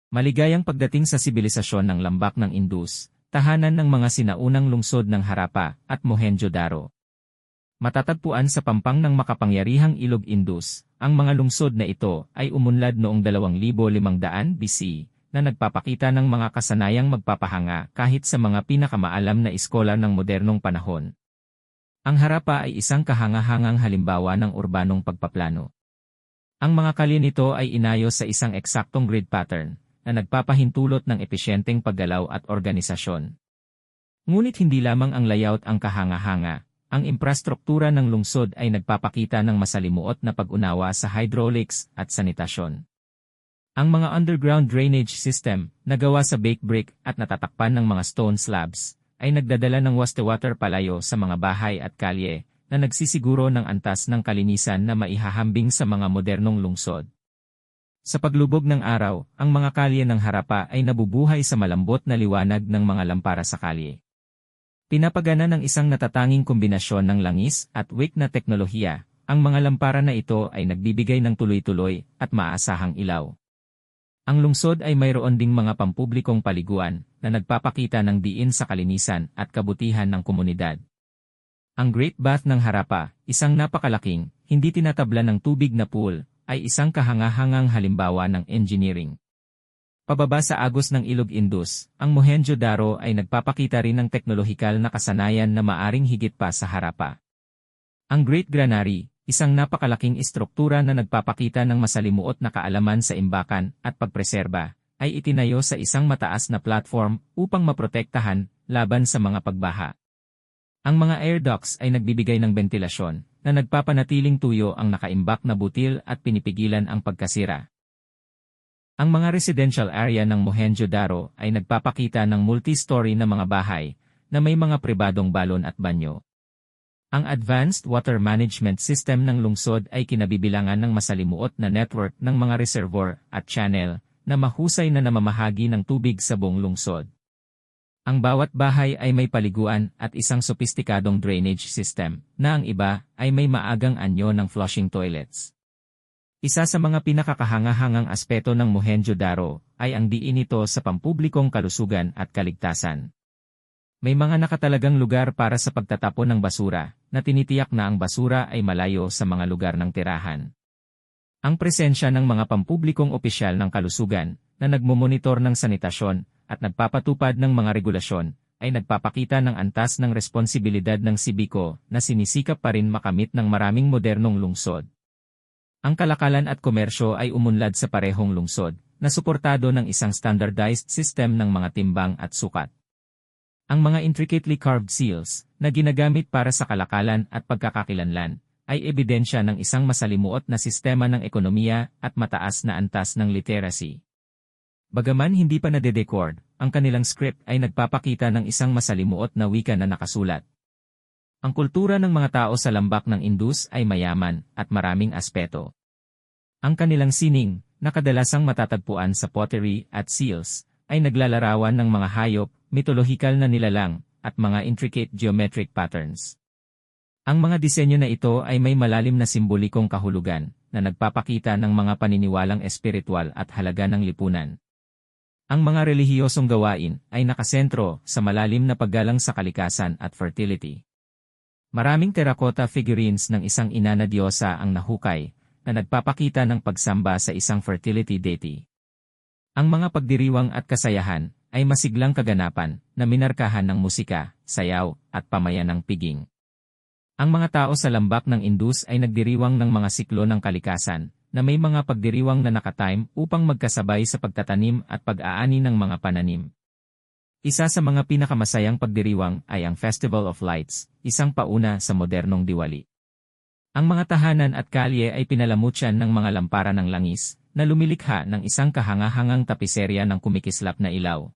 Maligayang pagdating sa sibilisasyon ng lambak ng Indus, tahanan ng mga sinaunang lungsod ng Harappa at Mohenjo-daro. Matatagpuan sa pampang ng makapangyarihang ilog Indus, ang mga lungsod na ito ay umunlad noong 2500 BC, na nagpapakita ng mga kasanayang magpapahanga kahit sa mga pinakamaalam na eskola ng modernong panahon. Ang Harappa ay isang kahangahangang halimbawa ng urbanong pagpaplano. Ang mga kalye nito ay inayos sa isang eksaktong grid pattern, na nagpapahintulot ng episyenteng paggalaw at organisasyon. Ngunit hindi lamang ang layout ang kahanga-hanga, ang infrastruktura ng lungsod ay nagpapakita ng masalimuot na pag-unawa sa hydraulics at sanitasyon. Ang mga underground drainage system, na gawa sa baked brick at natatakpan ng mga stone slabs, ay nagdadala ng wastewater palayo sa mga bahay at kalye, na nagsisiguro ng antas ng kalinisan na maihahambing sa mga modernong lungsod. Sa paglubog ng araw, ang mga kalye ng Harappa ay nabubuhay sa malambot na liwanag ng mga lampara sa kalye. Pinapagana ng isang natatanging kombinasyon ng langis at wick na teknolohiya, ang mga lampara na ito ay nagbibigay ng tuloy-tuloy at maasahang ilaw. Ang lungsod ay mayroon ding mga pampublikong paliguan na nagpapakita ng diin sa kalinisan at kabutihan ng komunidad. Ang Great Bath ng Harappa, isang napakalaking, hindi tinatablan ng tubig na pool, ay isang kahangahangang halimbawa ng engineering. Pababa sa agos ng ilog Indus, ang Mohenjo-daro ay nagpapakita rin ng teknolohikal na kasanayan na maaring higit pa sa Harappa. Ang Great Granary, isang napakalaking istruktura na nagpapakita ng masalimuot na kaalaman sa imbakan at pagpreserba, ay itinayo sa isang mataas na platform upang maprotektahan laban sa mga pagbaha. Ang mga air ducts ay nagbibigay ng bentilasyon, na nagpapanatiling tuyo ang nakaimbak na butil at pinipigilan ang pagkasira. Ang mga residential area ng Mohenjo-daro ay nagpapakita ng multi-story na mga bahay, na may mga pribadong balon at banyo. Ang advanced water management system ng lungsod ay kinabibilangan ng masalimuot na network ng mga reservoir at channel, na mahusay na namamahagi ng tubig sa buong lungsod. Ang bawat bahay ay may paliguan at isang sopistikadong drainage system, na ang iba ay may maagang anyo ng flushing toilets. Isa sa mga pinakakahangahangang aspeto ng Mohenjo-daro ay ang diin nito sa pampublikong kalusugan at kaligtasan. May mga nakatalagang lugar para sa pagtatapon ng basura, na tinitiyak na ang basura ay malayo sa mga lugar ng tirahan. Ang presensya ng mga pampublikong opisyal ng kalusugan, na nagmumonitor ng sanitasyon, at nagpapatupad ng mga regulasyon, ay nagpapakita ng antas ng responsibilidad ng sibiko na sinisikap pa rin makamit ng maraming modernong lungsod. Ang kalakalan at komersyo ay umunlad sa parehong lungsod, na suportado ng isang standardized system ng mga timbang at sukat. Ang mga intricately carved seals, na ginagamit para sa kalakalan at pagkakakilanlan, ay ebidensya ng isang masalimuot na sistema ng ekonomiya at mataas na antas ng literacy. Bagaman hindi pa nade-decode, ang kanilang script ay nagpapakita ng isang masalimuot na wika na nakasulat. Ang kultura ng mga tao sa lambak ng Indus ay mayaman at maraming aspeto. Ang kanilang sining, na kadalasang matatagpuan sa pottery at seals, ay naglalarawan ng mga hayop, mitolohikal na nilalang, at mga intricate geometric patterns. Ang mga disenyo na ito ay may malalim na simbolikong kahulugan, na nagpapakita ng mga paniniwalang espiritual at halaga ng lipunan. Ang mga relihiyosong gawain ay nakasentro sa malalim na paggalang sa kalikasan at fertility. Maraming terracotta figurines ng isang ina na diyosa ang nahukay, na nagpapakita ng pagsamba sa isang fertility deity. Ang mga pagdiriwang at kasayahan ay masiglang kaganapan na minarkahan ng musika, sayaw, at pamayan ng piging. Ang mga tao sa lambak ng Indus ay nagdiriwang ng mga siklo ng kalikasan, na may mga pagdiriwang na nakatime upang magkasabay sa pagtatanim at pag-aani ng mga pananim. Isa sa mga pinakamasayang pagdiriwang ay ang Festival of Lights, isang pauna sa modernong Diwali. Ang mga tahanan at kalye ay pinalamutyan ng mga lampara ng langis, na lumilikha ng isang kahangahangang tapiserya ng kumikislap na ilaw.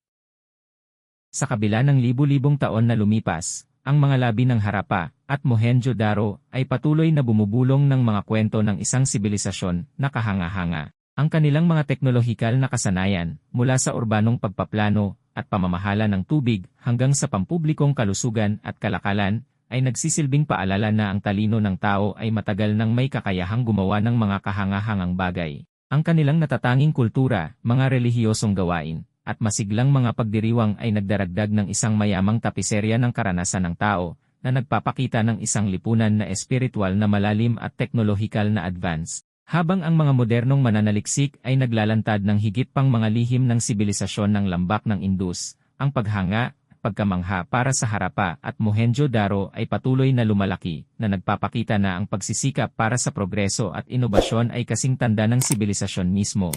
Sa kabila ng libu-libong taon na lumipas, ang mga labi ng Harappa at Mohenjo-daro ay patuloy na bumubulong ng mga kwento ng isang sibilisasyon na kahanga-hanga. Ang kanilang mga teknolohikal na kasanayan, mula sa urbanong pagpaplano at pamamahala ng tubig hanggang sa pampublikong kalusugan at kalakalan, ay nagsisilbing paalala na ang talino ng tao ay matagal nang may kakayahang gumawa ng mga kahangahangang bagay. Ang kanilang natatanging kultura, mga relihiyosong gawain, at masiglang mga pagdiriwang ay nagdaragdag ng isang mayamang tapiserya ng karanasan ng tao, na nagpapakita ng isang lipunan na espiritual na malalim at teknolohikal na advance. Habang ang mga modernong mananaliksik ay naglalantad ng higit pang mga lihim ng sibilisasyon ng lambak ng Indus, ang paghanga, pagkamangha para sa Harappa at Mohenjo-daro ay patuloy na lumalaki, na nagpapakita na ang pagsisikap para sa progreso at inobasyon ay kasing tanda ng sibilisasyon mismo.